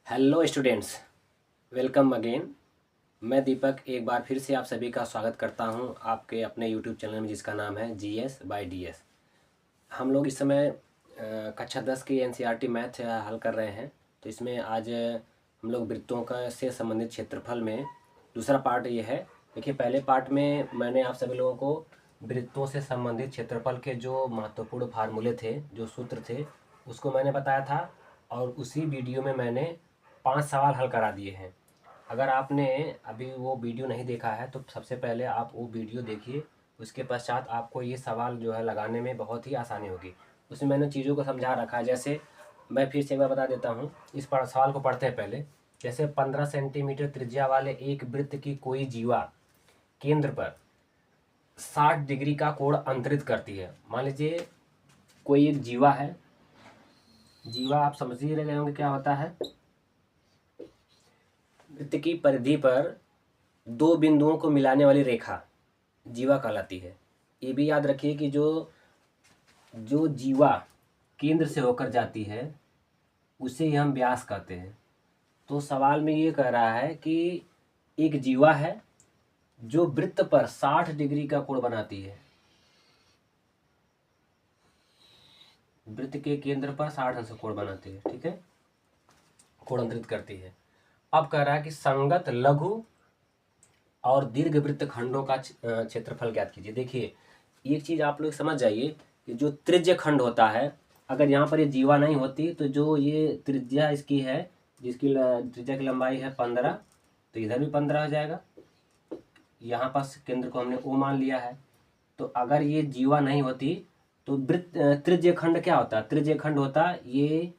Hello students, welcome again. मैं दीपक एक बार फिर से आप सभी का स्वागत करता हूं आपके अपने यूट्यूब चैनल में जिसका नाम है जीएस बाय डीएस। हम लोग इस समय कक्षा 10 की एनसीईआरटी मैथ हल कर रहे हैं। तो इसमें आज हम लोग वृत्तों का से संबंधित क्षेत्रफल में दूसरा पार्ट ये है। देखिए, पहले पार्ट में मैंने आप सभी लोगों को वृत्तों से संबंधित क्षेत्रफल के जो महत्वपूर्ण फार्मूले थे, जो सूत्र थे, उसको मैंने बताया था और उसी वीडियो में मैंने 5 सवाल हल करा दिए हैं। अगर आपने अभी वो वीडियो नहीं देखा है तो सबसे पहले आप वो वीडियो देखिए। उसके पश्चात आपको ये सवाल जो है लगाने में बहुत ही आसानी होगी। उसमें मैंने चीज़ों को समझा रखा है। जैसे मैं फिर से एक बार बता देता हूँ, इस पर सवाल को पढ़ते हैं पहले। जैसे 15 सेंटीमीटर त्रिज्या वाले एक वृत्त की कोई जीवा केंद्र पर 60 डिग्री का कोण अंतरित करती है। मान लीजिए कोई एक जीवा है। जीवा आप समझ ही रहे होंगे क्या होता है। वृत्त की परिधि पर दो बिंदुओं को मिलाने वाली रेखा जीवा कहलाती है। ये भी याद रखिए कि जो जो जीवा केंद्र से होकर जाती है उसे ही हम व्यास कहते हैं। तो सवाल में ये कह रहा है कि एक जीवा है जो वृत्त पर 60 डिग्री का कोण बनाती है। वृत्त के केंद्र पर 60 अंश कोण बनाती है, ठीक है, कोण अंतरित करती है। अब कह रहा है कि संगत लघु और दीर्घ वृत्त खंडों का क्षेत्रफल ज्ञात कीजिए। देखिए, एक चीज़ आप लोग समझ जाइए कि जो त्रिज्य खंड होता है, अगर यहाँ पर ये जीवा नहीं होती तो जो ये त्रिज्या इसकी है, जिसकी त्रिज्या की लंबाई है 15, तो इधर भी 15 हो जाएगा। यहाँ पास केंद्र को हमने ओ मान लिया है। तो अगर ये जीवा नहीं होती तो वृत्त त्रिज्य खंड क्या होता? त्रिज्य खंड होता ये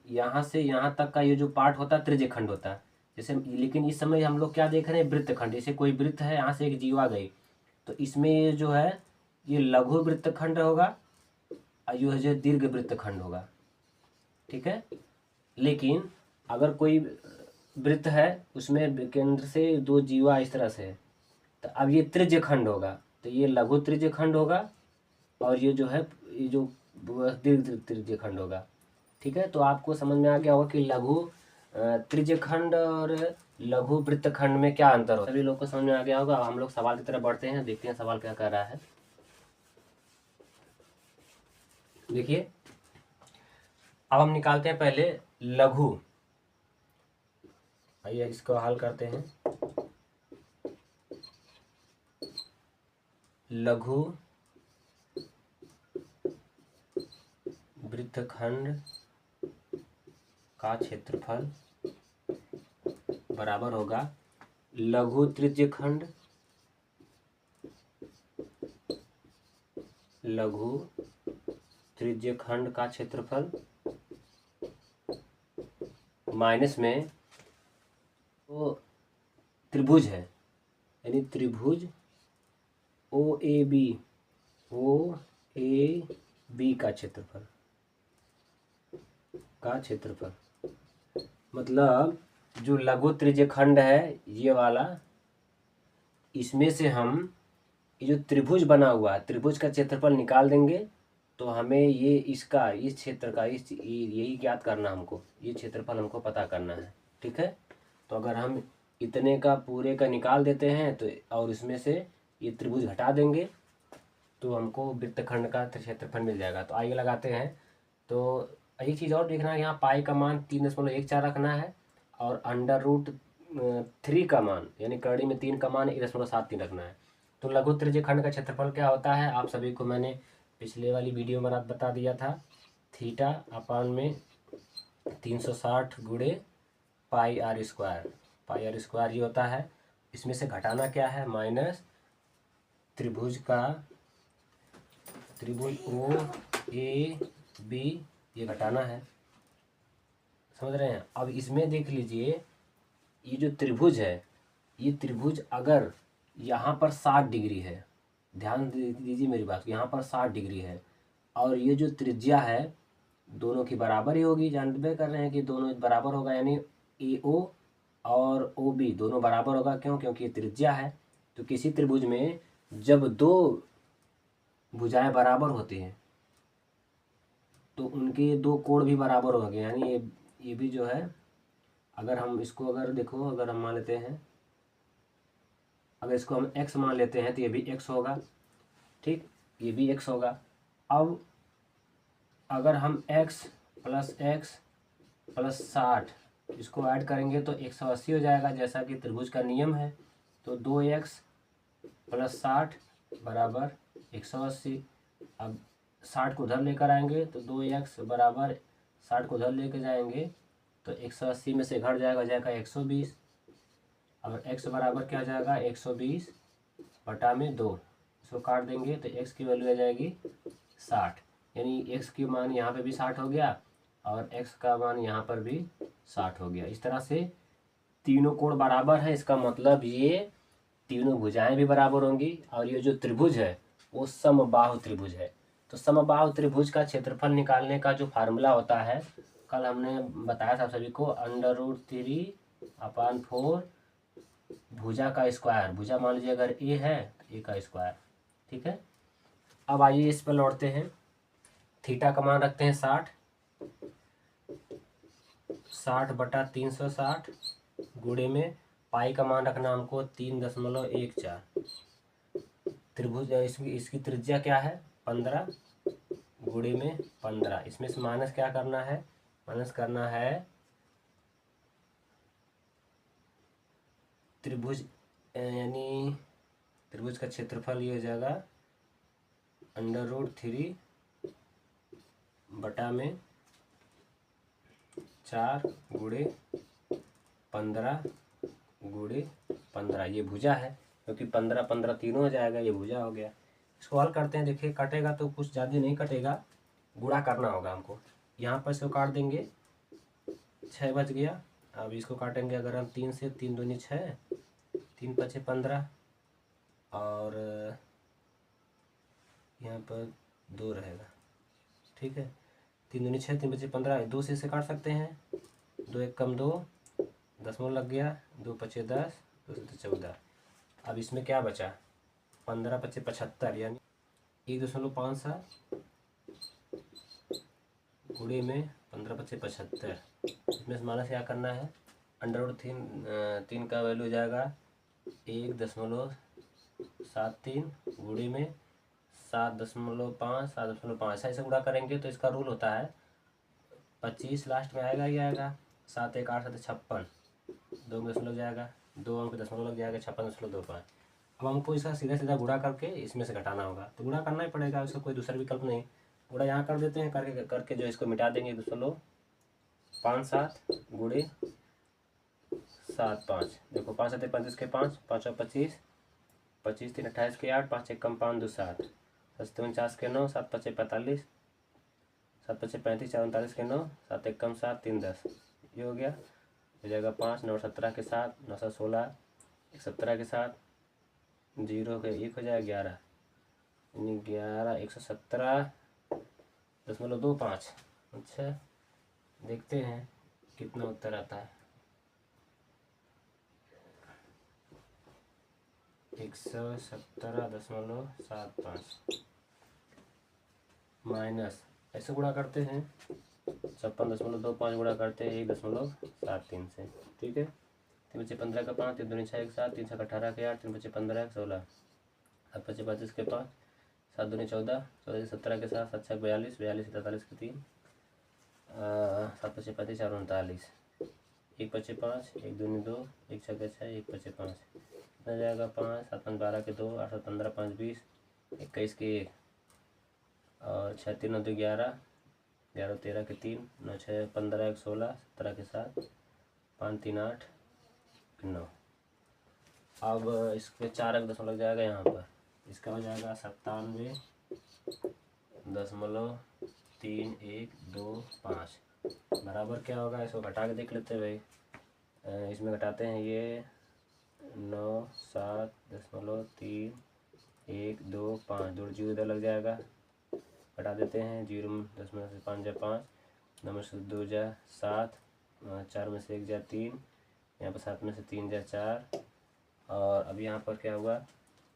यहाँ से यहाँ तक का ये जो पार्ट होता है त्रिज्य खंड होता है। जैसे, लेकिन इस समय हम लोग क्या देख रहे हैं? वृत्त खंड। जैसे कोई वृत्त है, यहाँ से एक जीवा गई तो इसमें ये जो है ये लघु वृत्त खंड होगा और ये जो दीर्घ वृत्त खंड होगा, ठीक है। लेकिन अगर कोई वृत्त है उसमें केंद्र से दो जीवा इस तरह से है, तो अब ये त्रिज्य खंड होगा, तो ये लघु त्रिज्य खंड होगा और ये जो है ये जो दीर्घ त्रिज्य खंड होगा, ठीक है। तो आपको समझ में आ गया होगा कि लघु त्रिज्य खंड और लघु वृत्त खंड में क्या अंतर होता है। सभी लोग को समझ में आ गया होगा। अब हम लोग सवाल की तरफ बढ़ते हैं, देखते हैं सवाल क्या कर रहा है। देखिए, अब हम निकालते हैं पहले लघु। आइए इसको हल करते हैं। लघु वृत्तखंड का क्षेत्रफल बराबर होगा लघु त्रिज्य खंड, लघु त्रिज्य खंड का क्षेत्रफल माइनस में तो त्रिभुज है, यानी त्रिभुज ओ ए बी का क्षेत्रफल मतलब जो लघु त्रिज्य खंड है ये वाला, इसमें से हम ये जो त्रिभुज बना हुआ है त्रिभुज का क्षेत्रफल निकाल देंगे तो हमें ये इसका इस क्षेत्र का यही ज्ञात करना, हमको ये क्षेत्रफल हमको पता करना है, ठीक है। तो अगर हम इतने का पूरे का निकाल देते हैं तो और इसमें से ये त्रिभुज हटा देंगे तो हमको वृत्तखंड का क्षेत्रफल मिल जाएगा। तो आइए लगाते हैं। तो एक चीज़ और देखना है, यहाँ पाई का मान 3.14 रखना है और अंडर रूट 3 का मान यानी करड़ी में 3 का मान 1.73 रखना है। तो लघु त्रिज्य खंड का क्षेत्रफल क्या होता है आप सभी को मैंने पिछले वाली वीडियो में बता दिया था। थीटा अपान में 360 गुणे पाई आर स्क्वायर ये होता है। इसमें से घटाना क्या है? माइनस त्रिभुज ओ ए बी ये घटाना है, समझ रहे हैं। अब इसमें देख लीजिए, ये जो त्रिभुज है ये त्रिभुज अगर यहाँ पर 60 डिग्री है, ध्यान दीजिए मेरी बात, यहाँ पर 60 डिग्री है और ये जो त्रिज्या है दोनों की बराबर ही होगी, जानते कर रहे हैं कि दोनों बराबर होगा, यानी ए ओ और ओ बी दोनों बराबर होगा। क्यों? क्योंकि ये त्रिज्या है। तो किसी त्रिभुज में जब दो भुजाएं बराबर होती हैं तो उनके दो कोण भी बराबर होंगे, यानी ये भी जो है अगर हम इसको अगर देखो, अगर हम मान लेते हैं, अगर इसको हम x मान लेते हैं तो ये भी x होगा, ठीक, ये भी x होगा। अब अगर हम x प्लस 60 इसको ऐड करेंगे तो 180 हो जाएगा, जैसा कि त्रिभुज का नियम है। तो 2x प्लस 60 बराबर 180। अब 60 को उधर लेकर आएंगे तो 2x बराबर 60 को उधर लेकर जाएंगे तो 180 में से घट जाएगा 120। और x बराबर क्या हो जाएगा 120 बटा में 2, इसको काट देंगे तो x की वैल्यू आ जाएगी 60, यानी x की मान यहाँ पे भी 60 हो गया और x का मान यहाँ पर भी 60 हो गया। इस तरह से तीनों कोण बराबर है, इसका मतलब ये तीनों भुजाएं भी बराबर होंगी और ये जो त्रिभुज है वो समबाहु त्रिभुज है। तो समबाहु त्रिभुज का क्षेत्रफल निकालने का जो फार्मूला होता है, कल हमने बताया था सभी को, √3/4 भुजा का स्क्वायर। भुजा मान लीजिए अगर a है तो a का स्क्वायर, ठीक है। अब आइए इस पर लौटते हैं। थीटा का मान रखते हैं 60 बटा 360 गुणे में पाई का मान रखना हमको 3.14। त्रिभुज इसकी त्रिज्या क्या है 15 गुणे में 15। इसमें से माइनस क्या करना है, माइनस करना है त्रिभुज, यानी त्रिभुज का क्षेत्रफल ये हो जाएगा √3 बटा में 4 गुणे 15 गुणे 15। ये भुजा है क्योंकि 15 तीनों हो जाएगा, ये भुजा हो गया। इसको हल करते हैं, देखिए कटेगा तो कुछ ज़्यादा नहीं कटेगा, गुणा करना होगा हमको। यहाँ पर इसको काट देंगे, 6 बच गया। अब इसको काटेंगे अगर हम 3 से, 3 दूनी 6, 3 पचे 15 और यहाँ पर 2 रहेगा, ठीक है। 3 दूनी 6, 3 पचे 15, 2 से इसे काट सकते हैं, 2 एक कम 2, दशमलव लग गया, 2 पचे 10, 2 से 14। अब इसमें क्या बचा 15 पचे 75, यानी 1.57 गुणे में 15 पचे 75। इसमें से माइनस क्या करना है, √3 का वैल्यू हो जाएगा 1.73 गुणे में 7.5, 7.5। ऐसे गुणा करेंगे तो इसका रूल होता है 25 लास्ट में आएगा ही आएगा। 7 1 8 7 56, 2 में दशमलव जाएगा, 2 अंक दशमलव लग जाएगा, 56.25। अब हमको इसका सीधा सीधा गुणा करके इसमें से घटाना होगा, तो गुणा करना ही पड़ेगा, इसका कोई दूसरा विकल्प नहीं। गुणा यहाँ कर देते हैं, करके जो इसको मिटा देंगे 2.57 गुणे 7 5। देखो 5 7 35 के 5, 5 25, 25 3 28 के 8, 5 1 कम 5 2 7, 7 49 के 9, 7 5 45, 7 5 35, 4 39 के 9, 7 1 कम 7 3 10। ये हो गया, हो जाएगा 5 9 17 के 7, 9 7 16, 1 17 के 7, 0 के 1 हो जाएगा 11, यानी 11 117.25। अच्छा देखते हैं कितना उत्तर आता है। 117.75 माइनस, ऐसे गुणा करते हैं 56.25 गुणा करते हैं 1.73 से, ठीक है। 3 बचे 15 का 5, 3 दूनी 6 1 7, 3 6 18 के 8, 3 बचे 15 1 16, 7 बचे 25 के 5, 7 दूनी 14, 14 17 के 7, 7 6 42, 42 43 के 3, 7 बचे 35 4 39, 1 बचे 5, 1 दूनी 2, 1 6 के 6, 1 बचे 5, कितना जाएगा 5, 7 5 12 के 2, 8 15 5 20, 21 के 1 और 6 3 9 2 11, 11 13 के 3, 9 6 15 1 16, 17 के 7, 5 3 8 9। अब इसके 4 अंक दशमलव लग जाएगा यहाँ पर, इसका हो जाएगा 97.3125 बराबर क्या होगा। इसको घटा के देख लेते हैं भाई, इसमें घटाते हैं ये 97.3125, 2 जीरो इधर लग जाएगा, घटा देते हैं 0 से 5 जा 5, 9 में से 2 जा 7, 4 में से 1 जा 3, यहाँ पर 7 में से 3 जा 4, और अब यहाँ पर क्या हुआ,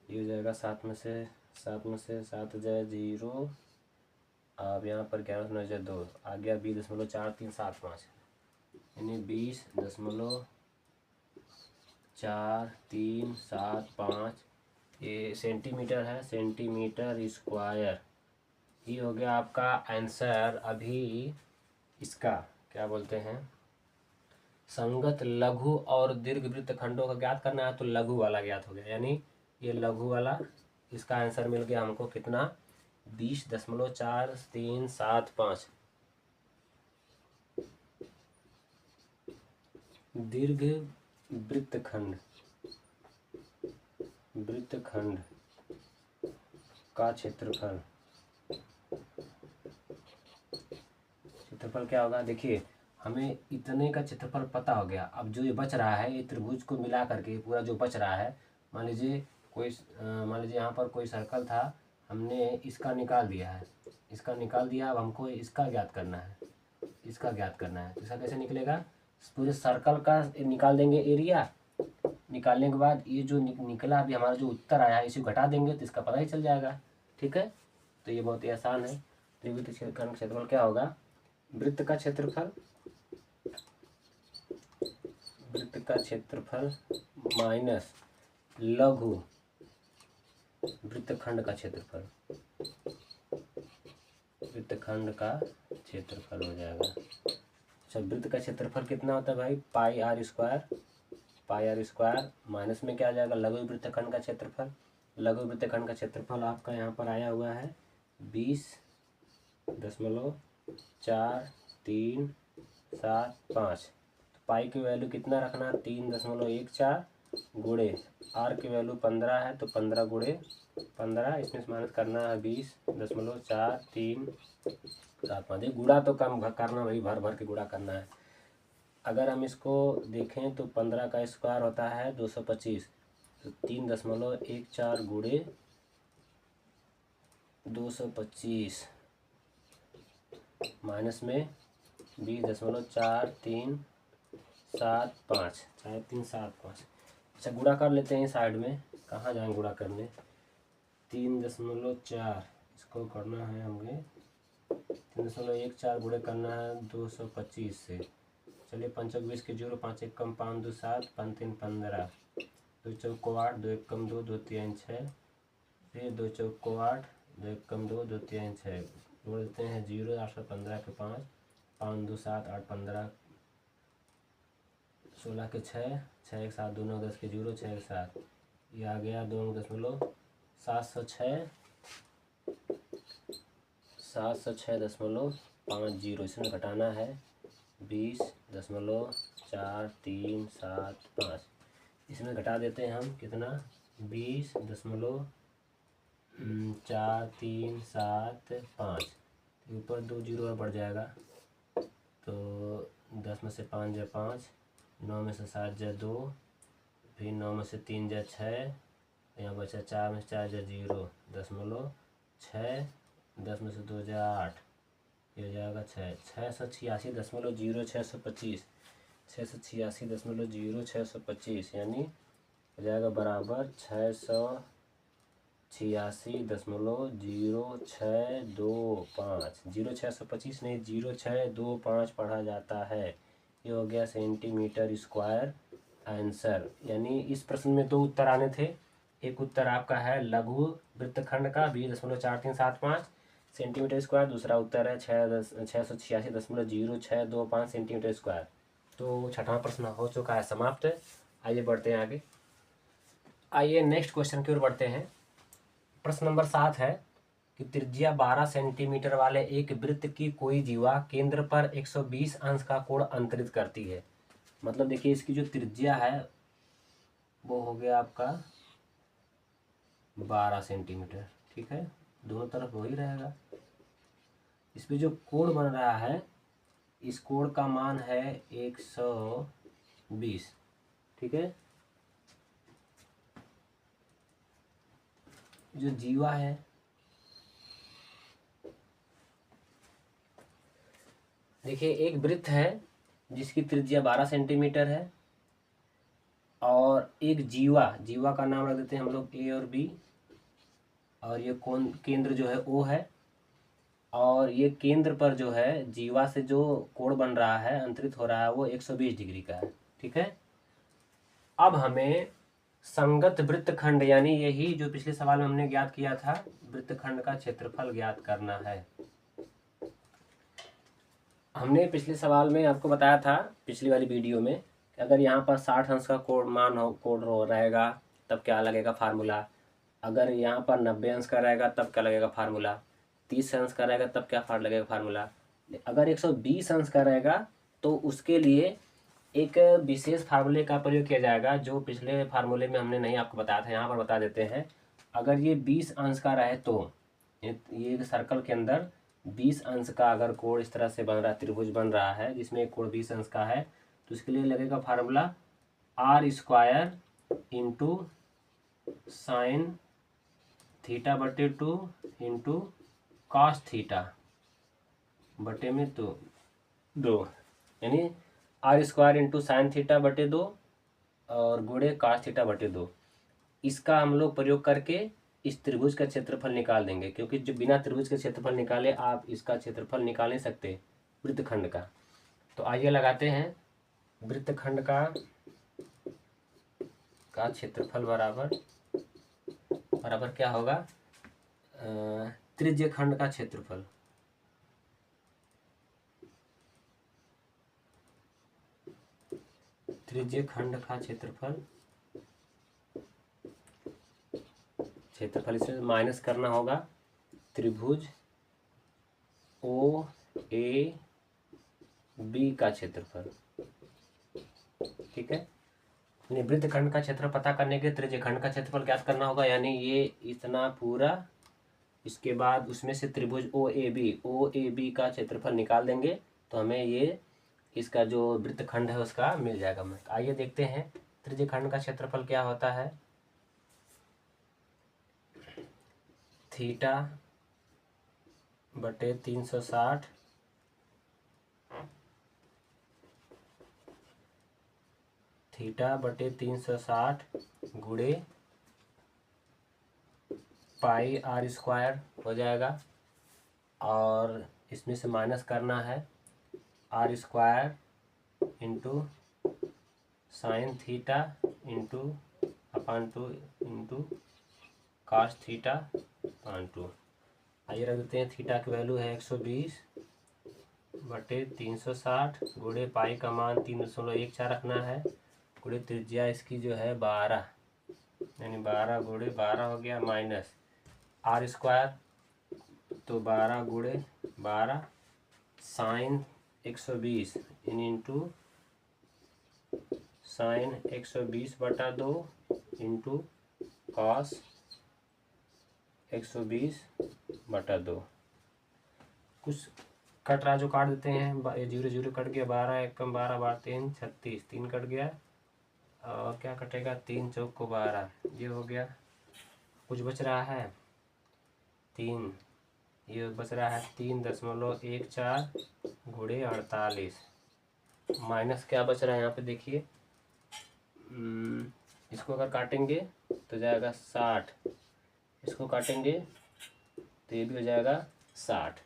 ये हो जाएगा 7 में से 7 जा 0, अब यहाँ पर 11 से 9 जा 2 आ गया 20.4375, यानी 20.4375 ये सेंटीमीटर है, सेंटीमीटर स्क्वायर। ये हो गया आपका आंसर। अभी इसका क्या बोलते हैं, संगत लघु और दीर्घ वृत्तखंडों का ज्ञात करना है, तो लघु वाला ज्ञात हो गया, यानी ये लघु वाला। इसका आंसर मिल गया हमको कितना, 20.4375। दीर्घ वृत्तखंड का क्षेत्रफल क्या होगा। देखिए हमें इतने का क्षेत्रफल पता हो गया। अब जो ये बच रहा है, ये त्रिभुज को मिला करके पूरा जो बच रहा है, मान लीजिए यहाँ पर कोई सर्कल था, हमने इसका निकाल दिया है, इसका निकाल दिया। अब हमको इसका ज्ञात करना है, इसका ज्ञात करना है। इसका कैसे निकलेगा, पूरे सर्कल का निकाल देंगे एरिया। निकालने के बाद ये जो निकला अभी हमारा जो उत्तर आया है, इसे घटा देंगे तो इसका पता ही चल जाएगा। ठीक है, तो ये बहुत ही आसान है। त्रिभुज का क्षेत्रफल क्या होगा, वृत्त का क्षेत्रफल माइनस लघु वृत्तखंड का क्षेत्रफल, वृत्तखंड का क्षेत्रफल हो जाएगा। अच्छा, वृत्त का क्षेत्रफल कितना होता है भाई, पाई आर स्क्वायर माइनस में क्या आ जाएगा, लघु वृत्तखंड का क्षेत्रफल। लघु वृत्तखंड का क्षेत्रफल आपका यहाँ पर आया हुआ है 20.4375। तो पाई की वैल्यू कितना रखना, 3.14 गुणे आर की वैल्यू 15 है, तो 15 गुणे 15, इसमें से माइनस करना है 20.4375। गुणा तो कम करना भाई, भर भर के गुणा करना है। अगर हम इसको देखें तो 15 का स्क्वायर होता है 225, तो 3.14 गुणे 225 माइनस में 20.4375। अच्छा, गुणा कर लेते हैं साइड में, कहाँ जाएँ गुणा करने। 3.4 इसको करना है हमें, 3.14 गुणे करना है 225 से। चलिए 5 20 के 0, 5 1 कम 5 2 7, 5 3 15, 2 चौको 8, 2 1 कम 2, 2 3 6, फिर 2 चौको 8, 2 1 कम 2, 2 3 6, जोड़ देते हैं 0, 815 के 5, 5 2 7, 8 15, 16 के 6, 6 1 7, 2 9 10 के 0, 6 1 7, ये आ गया 706.50। इसमें घटाना है 20.4375। इसमें घटा देते हैं हम कितना, 20.4375। ऊपर 2 जीरो और बढ़ जाएगा, तो 10 में से 5 जा 5, 9 में से 7 जा 2, फिर 9 में से 3 जा 6, यहाँ बचा 4 में से 4 जा 0.6, 10 में से 2 जा 8, ये हो जाएगा 686.0625, 686.0625, यानी हो जाएगा बराबर 686.0625। 0625 नहीं 0625 पढ़ा जाता है। ये हो गया सेंटीमीटर स्क्वायर आंसर। यानी इस प्रश्न में 2 उत्तर आने थे। एक उत्तर आपका है लघु वृत्तखंड का 20.4375 सेंटीमीटर स्क्वायर, दूसरा उत्तर है 686.0625 सेंटीमीटर स्क्वायर। तो छठवां प्रश्न हो चुका है समाप्त। आइए बढ़ते हैं आगे। आइए नेक्स्ट क्वेश्चन की ओर बढ़ते हैं। प्रश्न नंबर 7 है कि त्रिज्या 12 सेंटीमीटर वाले एक वृत्त की कोई जीवा केंद्र पर 120 अंश का कोण अंतरित करती है। मतलब देखिए इसकी जो त्रिज्या है वो हो गया आपका 12 सेंटीमीटर। ठीक है, दोनों तरफ वही रहेगा। इसमें जो कोण बन रहा है, इस कोण का मान है 120। ठीक है, जो जीवा है देखिए एक वृत्त है जिसकी त्रिज्या 12 सेंटीमीटर है, और एक जीवा का नाम रख देते हैं हम लोग A और B, और ये कोण केंद्र जो है O है। और ये केंद्र पर जो है जीवा से जो कोण बन रहा है, अंतरित हो रहा है, वो 120 डिग्री का है। ठीक है। अब हमें संगत वृत्तखंड यानी यही जो पिछले सवाल में हमने ज्ञात किया था, वृत्तखंड का क्षेत्रफल ज्ञात करना है। हमने पिछले सवाल में आपको बताया था, पिछली वाली वीडियो में, कि अगर यहाँ पर 60 अंश का कोण रहेगा तब क्या लगेगा फार्मूला, अगर यहाँ पर 90 अंश का रहेगा तब क्या लगेगा फार्मूला, 30 अंश का रहेगा तब क्या लगेगा फार्मूला, अगर 120 अंश का रहेगा तो उसके लिए एक विशेष फार्मूले का प्रयोग किया जाएगा जो पिछले फार्मूले में हमने नहीं आपको बताया था, यहाँ पर बता देते हैं। अगर ये 20 अंश का रहे तो ये सर्कल के अंदर 20 अंश का अगर कोण इस तरह से बन रहा है, त्रिभुज बन रहा है जिसमें एक कोण 20 अंश का है, तो इसके लिए लगेगा formula r² into sine theta बटे 2 इंटू कॉस थीटा बटे में 2, यानी r² इंटू साइन थीटा बटे 2 और गुणे कॉस थीटा बटे 2। इसका हम लोग प्रयोग करके इस त्रिभुज का क्षेत्रफल निकाल देंगे, क्योंकि जो बिना त्रिभुज के क्षेत्रफल निकाले आप इसका क्षेत्रफल निकाल नहीं सकते वृत्तखंड का। तो आइए लगाते हैं, वृत्तखंड का क्षेत्रफल बराबर क्या होगा, त्रिज्य खंड का क्षेत्रफल। त्रिज्य खंड का क्षेत्रफल इसे माइनस करना होगा त्रिभुज ओ ए बी का क्षेत्रफल। ठीक है। वृत्तखंड का क्षेत्र पता करने के त्रिज्य खंड का क्षेत्रफल ज्ञात करना होगा, यानी ये इतना पूरा, इसके बाद उसमें से त्रिभुज ओ ए बी का क्षेत्रफल निकाल देंगे तो हमें ये इसका जो वृत्तखंड है उसका मिल जाएगा। आइए देखते हैं त्रिज्य खंड का क्षेत्रफल क्या होता है। थीटा बटे 360 थीटा बटे 360 गुणे पाई r² हो जाएगा, और इसमें से माइनस करना है r² into sine theta into upon 2 into cos theta upon 2। आइए रख देते हैं, थीटा की वैल्यू है 120 बटे 360 गुणे पाई का मान 3.14 रखना है, गुणे त्रिज्या इसकी जो है 12, यानी 12 गुणे 12 हो गया, माइनस r² तो 12 गुणे 12 साइन 120 इंटू साइन 120 बटा 2 इंटू कॉस 120 बटा 2। कुछ कट रहा जो काट देते हैं, ये 0 0 कट गया, 12 1 कम 12 12 3 36, 3 कट गया, और क्या कटेगा, 3 चौक को 12, ये हो गया। कुछ बच रहा है 3, ये बच रहा है 3.14 गुणे 48, माइनस क्या बच रहा है यहाँ पे देखिए, इसको अगर काटेंगे तो जाएगा 60, इसको काटेंगे तो ये भी हो जाएगा 60।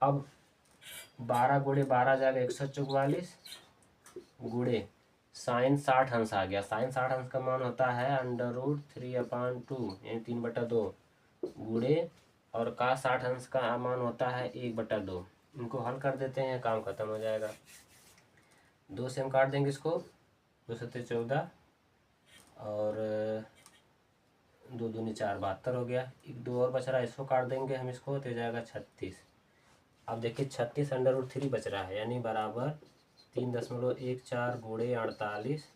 अब 12 गुणे 12 जाएगा 144 गुणे साइन 60 अंश आ गया, साइन 60 अंश का मान होता है √3/2 यानी 3/2 गुणे, और का 60 अंश का मान होता है 1/2। इनको हल कर देते हैं, काम खत्म हो जाएगा। 2 से हम काट देंगे इसको, 2 7 14 और 2 दूनी 4 72 हो गया। एक 2 और बच रहा है, इसको काट देंगे हम इसको तो जाएगा 36। अब देखिए 36 √3 बच रहा है, यानी बराबर 3.14 गुणे 48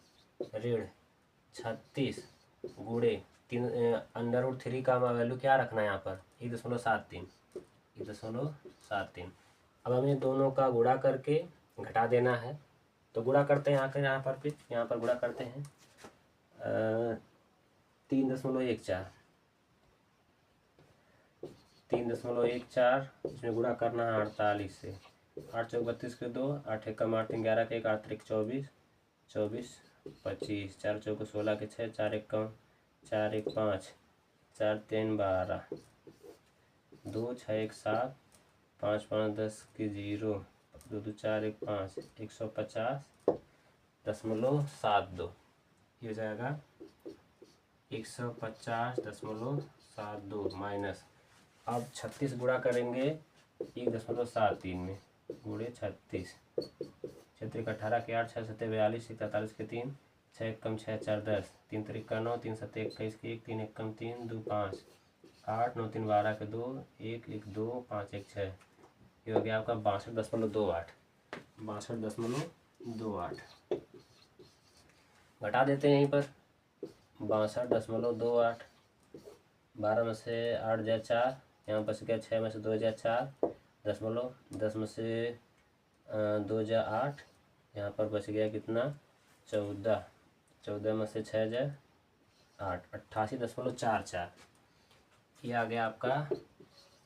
ऋण 36 गुणे 3 का वैल्यू क्या रखना है यहाँ पर 1.73। अब हमें दोनों का गुणा करके घटा देना है, तो गुणा करते हैं यहाँ पर गुणा करते हैं 3.14 इसमें गुणा करना है 48 से, 8 चौक 32 के 2, 8 एक कम 8 3 11 के 1, 8 3 24 24 25, 4 चौक 16 के 6, 4 एक कम 4 1 5, 4 3 12, 2 6 1 7 5 5 10 की 0 2 2 4 1 5 150.72 ये हो जाएगा 150.72 माइनस। अब 36 गुणा करेंगे 1.73 में, गुणे 36 क्षेत्र 18 के 8 6 7 42 43 के 3 6 1 कम 6 4 10 3 3 का 9 3 7 21 के 1 3 1 कम 3 2 5 8 9 3 12 के 2 1 1 2 5 1 6 ये हो गया आपका 62.28 62.28 घटा देते हैं यहीं पर 62.28 12 में से 8 जाए 4 यहाँ बच गया 6 में से 2 जाए 4 दशमलव 10 में से 2 जाए 8 यहाँ पर बच गया कितना 14 14 में से 6 जाए 8 88.44 ये आ गया आपका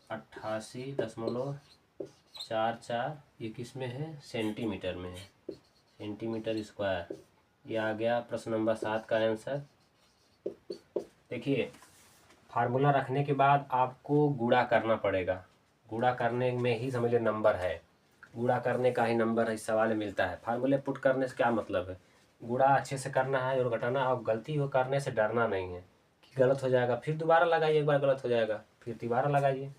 88.44 ये किस में है सेंटीमीटर में है सेंटीमीटर स्क्वायर। ये आ गया प्रश्न नंबर 7 का आंसर। देखिए फार्मूला रखने के बाद आपको गुणा करना पड़ेगा, गुणा करने में ही समझ लीजिए नंबर है, गुणा करने का ही नंबर इस सवाल में मिलता है। फार्मूले पुट करने से क्या मतलब है, गुणा अच्छे से करना है और घटाना, और गलती हो करने से डरना नहीं है कि गलत हो जाएगा फिर दोबारा लगाइए, एक बार गलत हो जाएगा फिर दोबारा लगाइए।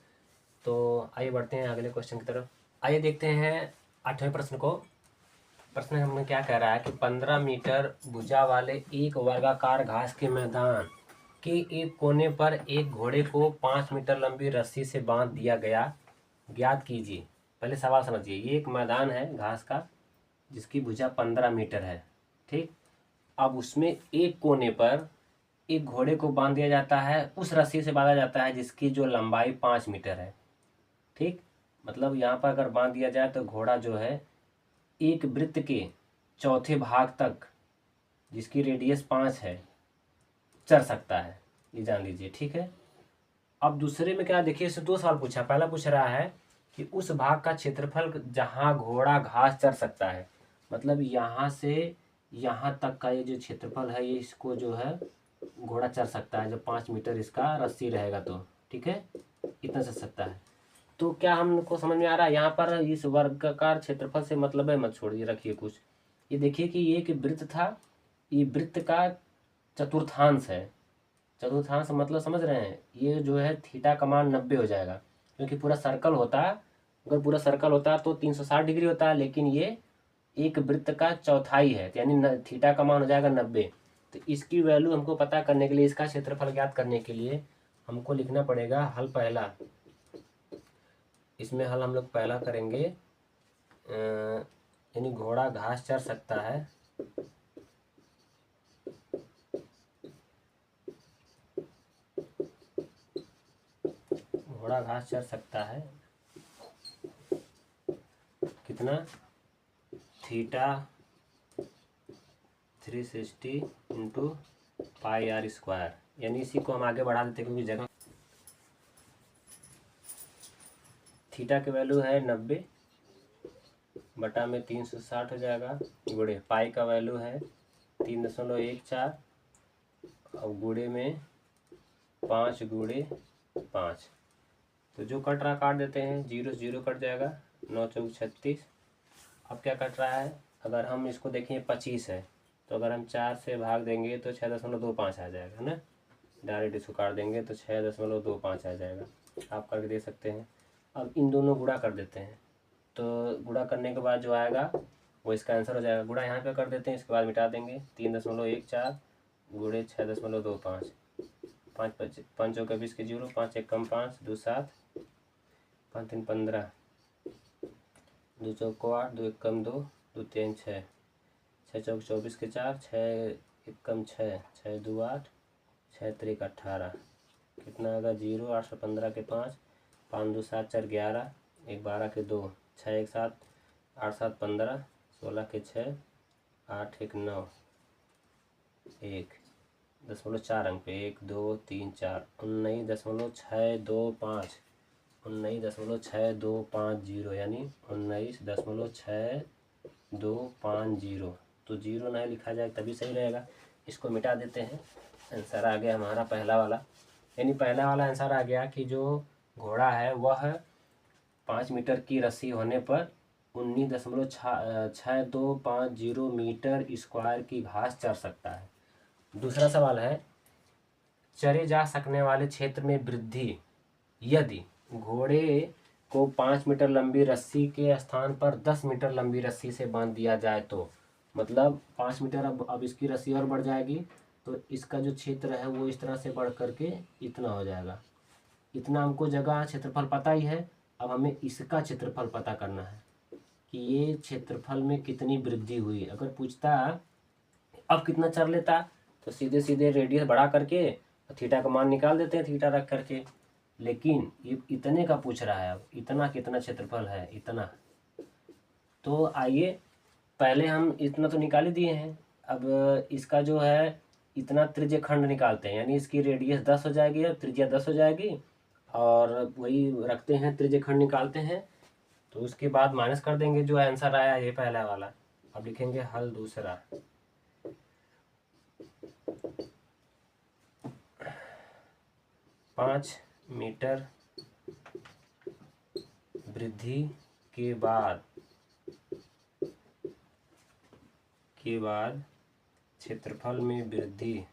तो आइए बढ़ते हैं अगले क्वेश्चन की तरफ। आइए देखते हैं 8वें प्रश्न को। प्रश्न हमें क्या कह रहा है कि 15 मीटर भुजा वाले एक वर्गाकार घास के मैदान के एक कोने पर एक घोड़े को 5 मीटर लंबी रस्सी से बांध दिया गया, ज्ञात कीजिए। पहले सवाल समझिए, ये एक मैदान है घास का जिसकी भुजा 15 मीटर है, ठीक। अब उसमें एक कोने पर एक घोड़े को बांध दिया जाता है, उस रस्सी से बांधा जाता है जिसकी जो लंबाई 5 मीटर है, ठीक। मतलब यहाँ पर अगर बांध दिया जाए तो घोड़ा जो है एक वृत्त के चौथे भाग तक जिसकी रेडियस 5 है चढ़ सकता है, ये जान लीजिए, ठीक है। अब दूसरे में क्या, देखिए इससे 2 सवाल पूछा। पहला पूछ रहा है कि उस भाग का क्षेत्रफल जहाँ घोड़ा घास चढ़ सकता है, मतलब यहाँ से यहाँ तक का ये जो क्षेत्रफल है ये इसको जो है घोड़ा चढ़ सकता है जब 5 मीटर इसका रस्सी रहेगा तो, ठीक है, इतना चढ़ सकता है। तो क्या हमको समझ में आ रहा है, यहाँ पर इस वर्गाकार क्षेत्रफल से मतलब है, मत छोड़िए, रखिए कुछ। ये देखिए कि ये एक वृत्त था, ये वृत्त का चतुर्थांश है। चतुर्थांश मतलब समझ रहे हैं, ये जो है थीटा का मान 90 हो जाएगा, क्योंकि पूरा सर्कल होता है, अगर पूरा सर्कल होता है तो 360 डिग्री होता है, लेकिन ये एक वृत्त का चौथाई है, यानी थीटा का मान हो जाएगा 90। तो इसकी वैल्यू हमको पता करने के लिए, इसका क्षेत्रफल ज्ञात करने के लिए हमको लिखना पड़ेगा हल पहला। इसमें हल हम लोग पहला करेंगे, यानी घोड़ा घास चर सकता है, घोड़ा घास चर सकता है कितना, theta 360 into pi r square. यानी इसी को हम आगे बढ़ा देते क्योंकि जगह, थीटा की वैल्यू है 90 बटा में 360 हो जाएगा, गुणे पाई का वैल्यू है 3.14 और गुणे में 5 गुणे 5। तो जो कट रहा काट देते हैं, 0 से 0 कट जाएगा, 9 चौक 36। अब क्या कट रहा है, अगर हम इसको देखें 25 है तो अगर हम 4 से भाग देंगे तो 6.25 आ जाएगा, है ना। डायरेक्ट इसको काट देंगे तो 6.25 आ जाएगा, आप करके दे सकते हैं। अब इन दोनों गुणा कर देते हैं, तो गुणा करने के बाद जो आएगा वो इसका आंसर हो जाएगा। गुणा यहाँ पे कर देते हैं, इसके बाद मिटा देंगे, 3.14 गुणे 6.25, 5 5 चौके 20 के 0, 5 1 कम 5 2 7 5 3 15 2 चौको 8 2 1 कम 2 2 3 6 6 चौक 24 के 4 6 1 कम 6 6 2 8 6 3 18 कितना आएगा 0 815 के 5 5 2 7 4 11 1 12 के 2 6 1 7 8 7 15 16 के 6 8 1 9 1 0.4 अंक पे 1 2 3 4 19.625 19.6250 यानी 19.6250। तो 0 नहीं लिखा जाए तभी सही रहेगा। इसको मिटा देते हैं, आंसर आ गया हमारा पहला वाला, यानी पहला वाला आंसर आ गया कि जो घोड़ा है वह 5 मीटर की रस्सी होने पर 19.6250 मीटर स्क्वायर की घास चर सकता है। दूसरा सवाल है, चरे जा सकने वाले क्षेत्र में वृद्धि यदि घोड़े को 5 मीटर लंबी रस्सी के स्थान पर 10 मीटर लंबी रस्सी से बांध दिया जाए तो, मतलब 5 मीटर अब इसकी रस्सी और बढ़ जाएगी तो इसका जो क्षेत्र है वो इस तरह से बढ़ करके इतना हो जाएगा। इतना हमको जगह क्षेत्रफल पता ही है, अब हमें इसका क्षेत्रफल पता करना है कि ये क्षेत्रफल में कितनी वृद्धि हुई। अगर पूछता अब कितना चर लेता तो सीधे सीधे रेडियस बढ़ा करके थीटा का मान निकाल देते हैं, थीटा रख करके। लेकिन ये इतने का पूछ रहा है, अब इतना कितना क्षेत्रफल है, इतना। तो आइए पहले हम इतना तो निकाल ही दिए हैं, अब इसका जो है इतना त्रिज्य खंड निकालते हैं, यानी इसकी रेडियस 10 हो जाएगी, अब त्रिज्या 10 हो जाएगी, और वही रखते हैं, त्रिज्य खंड निकालते हैं। तो उसके बाद माइनस कर देंगे, जो आंसर आया ये पहला वाला। अब लिखेंगे हल दूसरा। 5 मीटर वृद्धि के बाद क्षेत्रफल में वृद्धि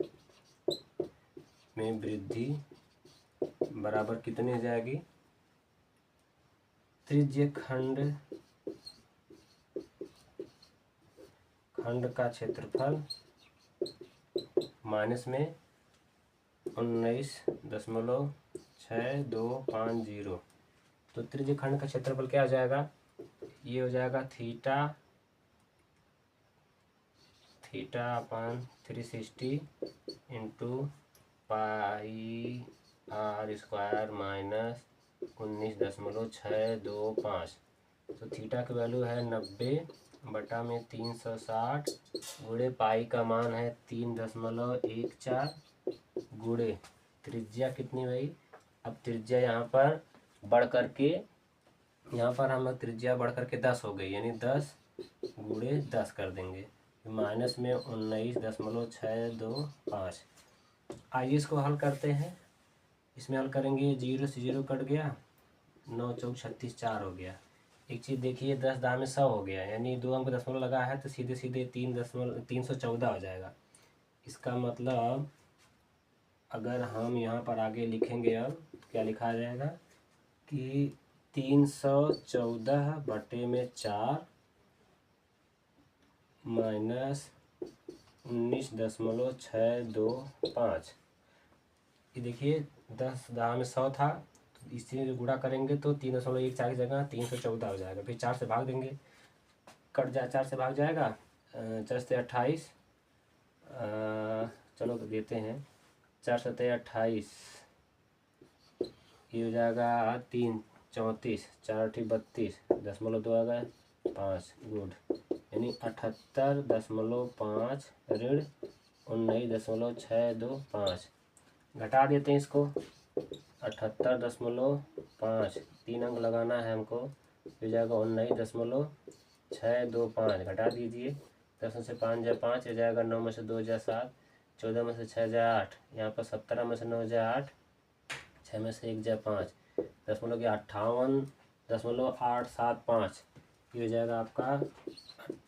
बराबर कितने हो जाएगी, त्रिज्य खंड का क्षेत्रफल माइनस में 19.6250। तो त्रिज्य खंड का क्षेत्रफल क्या हो जाएगा, ये हो जाएगा theta upon 360 into pi r square minus 19.625। तो थीटा की वैल्यू है 90/360 गुणे पाई का मान है 3.14 गुणे त्रिज्या कितनी भाई। अब त्रिज्या यहाँ पर बढ़ करके, यहाँ पर हम त्रिज्या बढ़ करके 10 हो गई, यानी 10 गुणे 10 कर देंगे, माइनस में 19.625। आइए इसको हल करते हैं। इसमें हल करेंगे, 0 से 0 कट गया, 9 चौक 36 4 हो गया। एक चीज़ देखिए, 10 दाम में 100 हो गया, यानी 2 अंक दशमलव लगा है तो सीधे सीधे 314 हो जाएगा। इसका मतलब अगर हम यहाँ पर आगे लिखेंगे, अब क्या लिखा जाएगा कि 314/4 माइनस 19.625। ये देखिए 10 दाम में 100 था, तो इससे गुणा करेंगे तो 3.14 की जगह 314 हो जाएगा। फिर 4 से भाग देंगे, कट जाए, 4 से भाग जाएगा, 4 से 28, चलो तो देते हैं, 4 से 28, ये हो जाएगा 3 34, 4 32, 0.2 आ गए 5 गुड, यानी 78.5 ऋण 19.625। घटा देते हैं इसको, 78.5, 3 अंक लगाना है हमको, हो जाएगा 19.625। घटा दीजिए, 10 में से 5 जाए 5, हो जाएगा 9 में से 2 जाए 7, 14 में से 6 जाए 8, यहाँ पर 17 में से 9 जाए 8, 6 में से 1 जाए 5, 58.875। ये हो जाएगा आपका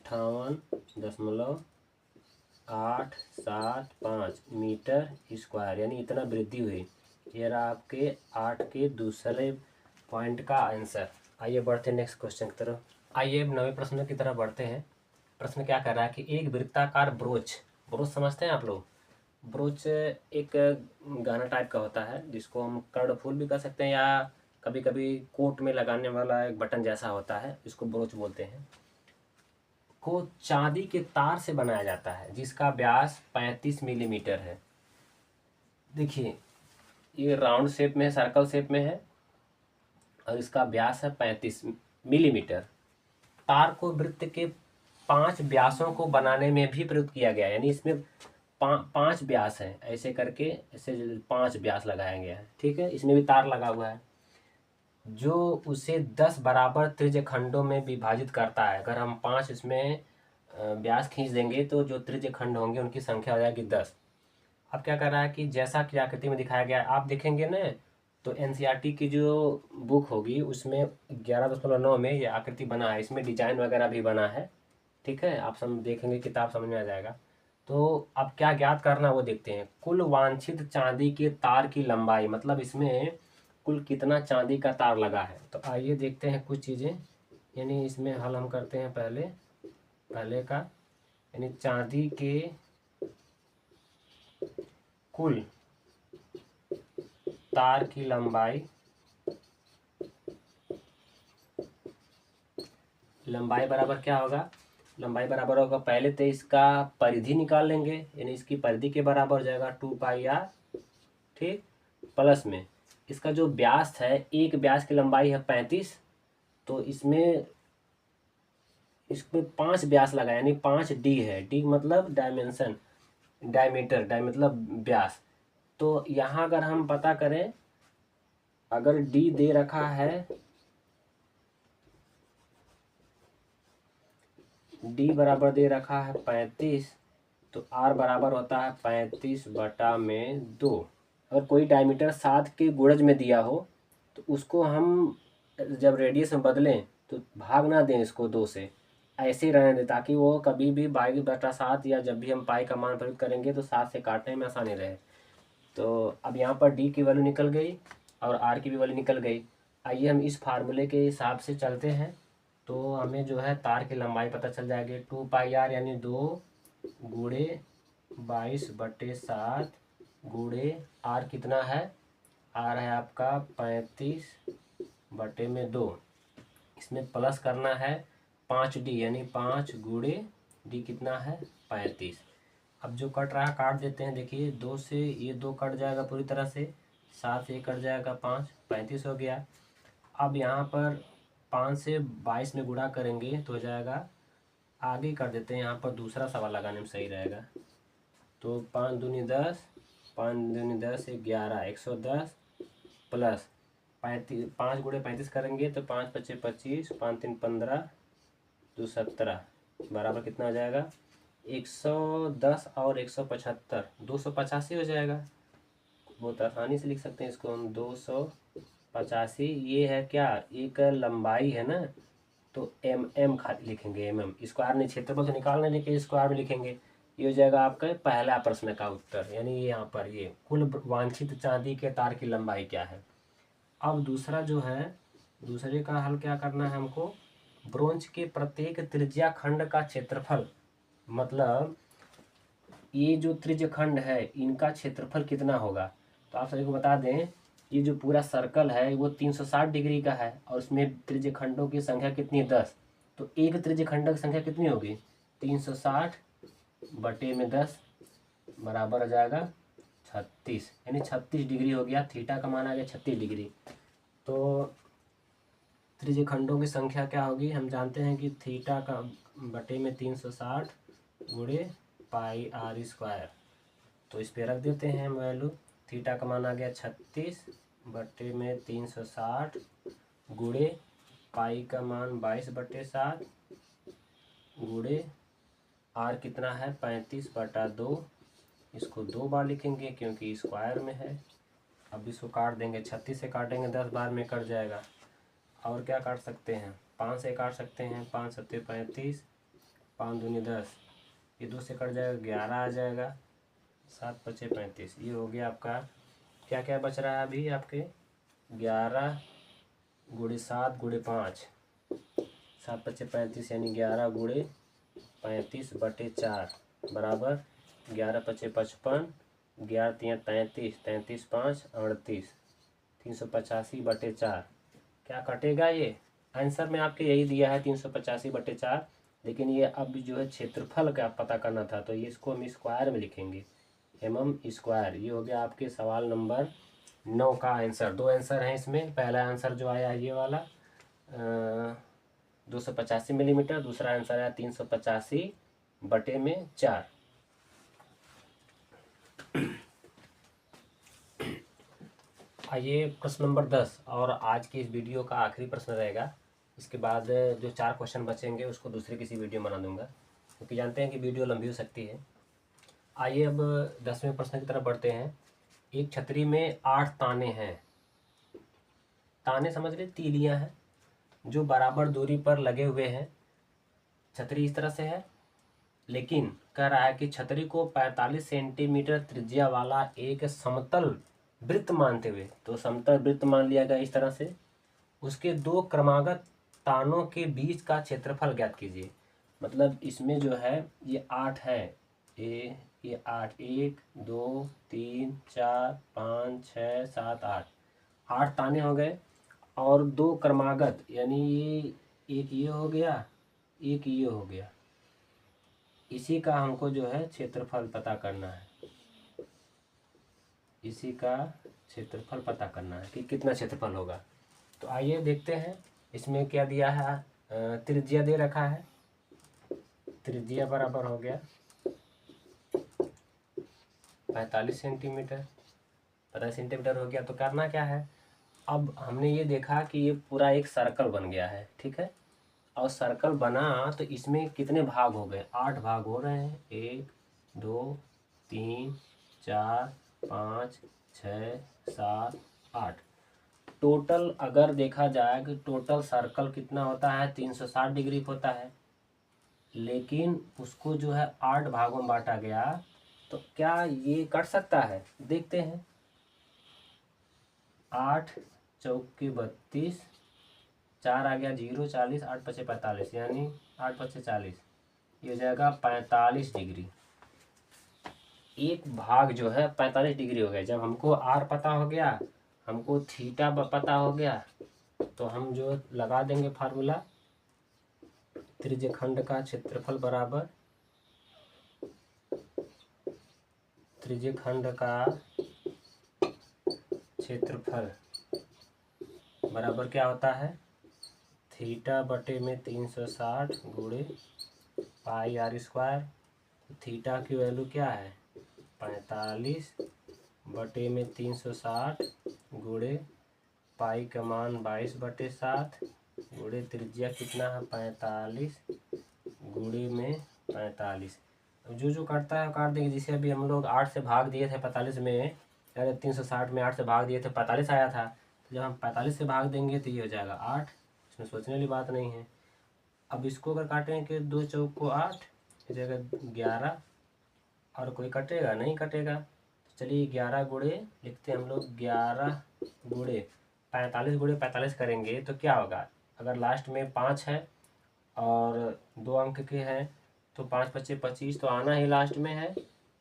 58.875 मीटर स्क्वायर, यानी इतना वृद्धि हुई। ये रहा आपके 8 के दूसरे पॉइंट का आंसर। आइए बढ़ते हैं नेक्स्ट क्वेश्चन की तरफ। आइए अब 9वें प्रश्न की तरफ बढ़ते हैं। प्रश्न क्या कर रहा है कि एक वृत्ताकार ब्रोच समझते हैं आप लोग। ब्रोच एक गाना टाइप का होता है, जिसको हम कर्णफूल भी कह सकते हैं, या कभी कभी कोट में लगाने वाला एक बटन जैसा होता है, इसको ब्रोच बोलते हैं, को चांदी के तार से बनाया जाता है, जिसका व्यास 35 मिलीमीटर है। देखिए ये राउंड शेप में है, सर्कल शेप में है, और इसका व्यास है 35 मिलीमीटर। तार को वृत्त के 5 व्यासों को बनाने में भी प्रयुक्त किया गया है, यानी इसमें 5 व्यास हैं, ऐसे करके ऐसे 5 व्यास लगाया गया है, ठीक है। इसमें भी तार लगा हुआ है, जो उसे 10 बराबर त्रिज्य खंडों में विभाजित करता है। अगर हम 5 इसमें व्यास खींच देंगे तो जो त्रिज्य खंड होंगे उनकी संख्या हो जाएगी 10। अब क्या कर रहा है कि जैसा कि आकृति में दिखाया गया है, आप देखेंगे ना तो एनसीईआरटी की जो बुक होगी उसमें 11.9 में ये आकृति बना है, इसमें डिजाइन वगैरह भी बना है। ठीक है, आप सब देखेंगे किताब समझ में आ जाएगा। तो अब क्या ज्ञात करना वो देखते हैं। कुल वांछित चांदी के तार की लंबाई, मतलब इसमें कुल कितना चांदी का तार लगा है। तो आइए देखते हैं कुछ चीज़ें, यानी इसमें हल हम करते हैं पहले का, यानी चांदी के कुल तार की लंबाई बराबर क्या होगा, लंबाई बराबर होगा, पहले तो इसका परिधि निकाल लेंगे, यानी इसकी परिधि के बराबर हो जाएगा 2πr, ठीक, प्लस में इसका जो व्यास है, एक व्यास की लंबाई है 35, तो इसमें 5 व्यास लगा, यानी 5d है, d मतलब डायमेंशन, डायमीटर मतलब व्यास। तो यहाँ अगर हम पता करें, अगर d दे रखा है, d बराबर दे रखा है 35, तो r बराबर होता है 35/2। अगर कोई डायमीटर 7 के गुणज में दिया हो तो उसको हम जब रेडियस में बदलें तो भाग ना दें इसको 2 से, ऐसे ही रहने दें, ताकि वो कभी भी 22/7 या जब भी हम पाई का मान प्रयुक्त करेंगे तो 7 से काटने में आसानी रहे। तो अब यहाँ पर d की वैल्यू निकल गई और r की भी वैल्यू निकल गई। आइए हम इस फार्मूले के हिसाब से चलते हैं, तो हमें जो है तार की लंबाई पता चल जाएगी। 2πr यानी 2 गुणे 22/7 गुणे r कितना है, r है आपका 35/2, इसमें प्लस करना है 5d, यानी 5 गुणे d कितना है 35। अब जो कट रहा है काट देते हैं, देखिए 2 से ये 2 कट जाएगा पूरी तरह से, 7 से कट जाएगा 5, 35 हो गया। अब यहाँ पर 5 से 22 में गुणा करेंगे तो हो जाएगा, आगे कर देते हैं, यहाँ पर दूसरा सवाल लगाने में सही रहेगा। तो 5 दूनी 10, 5 दूनी 10 11, 110 प्लस 35, 5 गुणे 35 करेंगे तो 5 पच्चे 25, 5 3 15, 2 17 बराबर कितना हो जाएगा 110 और 175, 285 हो जाएगा। बहुत आसानी से लिख सकते हैं इसको हम, 285। ये है क्या, एक लंबाई है ना, तो mm खाली लिखेंगे, स्क्वायर नहीं, क्षेत्रफल तो निकालने लेके स्क्वायर में लिखेंगे। ये हो जाएगा आपका पहला प्रश्न का उत्तर, यानी यहाँ पर ये कुल वांछित चांदी के तार की लंबाई क्या है। अब दूसरा जो है, दूसरे का हल क्या करना है हमको, ब्रोंज के प्रत्येक त्रिज्या खंड का क्षेत्रफल, मतलब ये जो त्रिज्य खंड है इनका क्षेत्रफल कितना होगा। तो आप सभी को बता दें, ये जो पूरा सर्कल है वो 360 डिग्री का है और उसमें त्रिज्य खंडों की संख्या कितनी है 10। तो एक त्रिज्य खंड की संख्या कितनी होगी 360/10 बराबर हो जाएगा 36, यानी 36 डिग्री हो गया। थीटा का मान आ गया 36 डिग्री। तो त्रिज्य खंडों की संख्या क्या होगी, हम जानते हैं कि थीटा का बटे में 360 गुणे πr²। तो इस पे रख देते हैं हम वैल्यू, थीटा का मान आ गया 36 बटे में 360 गुणे पाई का मान 22/7 गुणे r कितना है 35/2। इसको 2 बार लिखेंगे क्योंकि स्क्वायर में है। अब इसको काट देंगे, 36 से काटेंगे 10 बार में कट जाएगा। और क्या काट सकते हैं, 5 से काट सकते हैं, 5 7 35, 5 दूनी 10, ये 2 से कट जाएगा 11 आ जाएगा, 7 5 35। ये हो गया आपका, क्या क्या बच रहा है अभी आपके 11 गुणे 7 गुणे 5, 7 5 35, यानी 11 गुणे 35/4 बराबर 11 5 55, 11 3 33, 33 5 38, 385/4। क्या कटेगा ये, आंसर में आपके यही दिया है 385/4, लेकिन ये अब जो है क्षेत्रफल का पता करना था, तो ये इसको हम स्क्वायर में लिखेंगे, स्क्वायर। ये हो गया आपके सवाल नंबर 9 का आंसर। 2 आंसर हैं इसमें, पहला आंसर जो आया ये वाला 285 मिलीमीटर, दूसरा आंसर आया 385/4। आइए प्रश्न नंबर 10 और आज की इस वीडियो का आखिरी प्रश्न रहेगा। इसके बाद जो 4 क्वेश्चन बचेंगे उसको दूसरे किसी वीडियो में बना दूंगा, क्योंकि जानते हैं कि वीडियो लंबी हो सकती है। आइए अब 10वें प्रश्न की तरफ बढ़ते हैं। एक छतरी में 8 ताने हैं, ताने समझ रहे, तीलियां हैं जो बराबर दूरी पर लगे हुए हैं। छतरी इस तरह से है, लेकिन कह रहा है कि छतरी को 45 सेंटीमीटर त्रिज्या वाला एक समतल वृत्त मानते हुए, तो समतल वृत्त मान लिया गया इस तरह से, उसके दो क्रमागत तानों के बीच का क्षेत्रफल ज्ञात कीजिए। मतलब इसमें जो है ये 8 है, ये 8, 1 2 3 4 5 6 7 8, 8 ताने हो गए और दो क्रमागत, यानी ये एक ये हो गया, एक ये हो गया। इसी का हमको जो है क्षेत्रफल पता करना है, इसी का क्षेत्रफल पता करना है कि कितना क्षेत्रफल होगा। तो आइए देखते हैं इसमें क्या दिया है। त्रिज्या दे रखा है, त्रिज्या बराबर हो गया 45 सेंटीमीटर, 45 सेंटीमीटर हो गया। तो करना क्या है, अब हमने ये देखा कि ये पूरा एक सर्कल बन गया है, ठीक है। और सर्कल बना तो इसमें कितने भाग हो गए, 8 भाग हो रहे हैं, 1 2 3 4 5 6 7 8। टोटल अगर देखा जाए कि टोटल सर्कल कितना होता है, 360 डिग्री होता है, लेकिन उसको जो है 8 भागों में बांटा गया। तो क्या ये कट सकता है, देखते हैं। 8 चौके 32, 4 आ गया 0, 40, 8 पचे 45, यानी 8 पचे 40, ये हो जाएगा 45 डिग्री। एक भाग जो है 45 डिग्री हो गया। जब हमको आर पता हो गया, हमको थीटा पता हो गया, तो हम जो लगा देंगे फार्मूला, त्रिज्यखंड का क्षेत्रफल बराबर त्रिज्यखंड का क्षेत्रफल बराबर क्या होता है, थीटा बटे में 360 गुणे पाई आर स्क्वायर। थीटा की वैल्यू क्या है, 45 बटे में 360 गुणे पाई का मान 22/7 गुणे त्रिज्या कितना है 45 गुणे में 45। जो जो काटता है काट देंगे। जैसे अभी हम लोग 8 से भाग दिए थे 45 में, अरे 360 में 8 से भाग दिए थे 45 आया था, तो जब हम 45 से भाग देंगे तो ये हो जाएगा 8। इसमें सोचने वाली बात नहीं है। अब इसको अगर काटेंगे कि 2 चौक को 8, इस जगह 11, और कोई कटेगा नहीं कटेगा। चलिए 11 गुणे लिखते हैं हम लोग, 11 गुणे 45 गुणे 45 करेंगे तो क्या होगा, अगर लास्ट में 5 है और 2 अंक के हैं तो 5 पच्चे 25 तो आना ही लास्ट में है।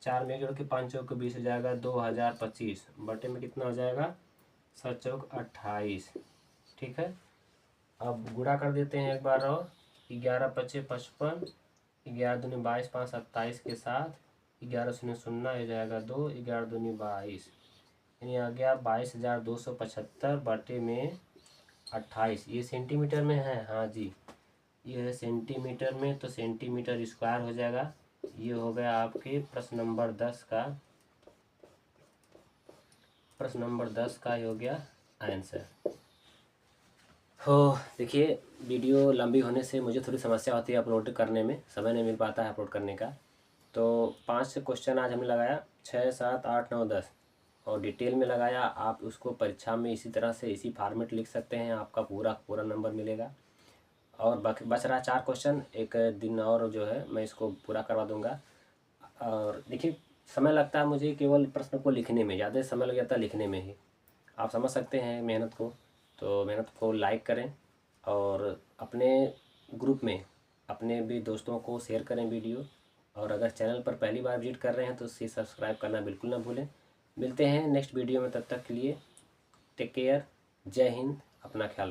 4 में जोड़ के 5 चौक के 20 हो जाएगा 2025 बटे में कितना हो जाएगा 7 चौक 28, ठीक है। अब गुणा कर देते हैं एक बार और, 11 पच्चे 55, 11 दूनी 22, 5 27 के साथ 11 शून्य शून्य हो जाएगा 2, 11 दूनी 22, यानी आ गया 22,275 बटे में 28। ये सेंटीमीटर में है, हाँ जी ये है सेंटीमीटर में, तो सेंटीमीटर स्क्वायर हो जाएगा। ये हो गया आपके प्रश्न नंबर 10 का, प्रश्न नंबर 10 का ये हो गया आंसर। हो देखिए, वीडियो लंबी होने से मुझे थोड़ी समस्या होती है अपलोड करने में, समय नहीं मिल पाता है अपलोड करने का। तो 5 क्वेश्चन आज हमने लगाया, 6 7 8 9 10 और डिटेल में लगाया। आप उसको परीक्षा में इसी तरह से इसी फॉर्मेट लिख सकते हैं, आपका पूरा नंबर मिलेगा। और बच रहा 4 क्वेश्चन, एक दिन और जो है मैं इसको पूरा करवा दूंगा। और देखिए समय लगता है मुझे केवल प्रश्न को लिखने में, ज़्यादा समय लग जाता है लिखने में ही। आप समझ सकते हैं मेहनत को, तो मेहनत को लाइक करें और अपने ग्रुप में अपने भी दोस्तों को शेयर करें वीडियो। और अगर चैनल पर पहली बार विजिट कर रहे हैं तो इसे सब्सक्राइब करना बिल्कुल ना भूलें। मिलते हैं नेक्स्ट वीडियो में, तब तक के लिए टेक केयर, जय हिंद, अपना ख्याल रखें।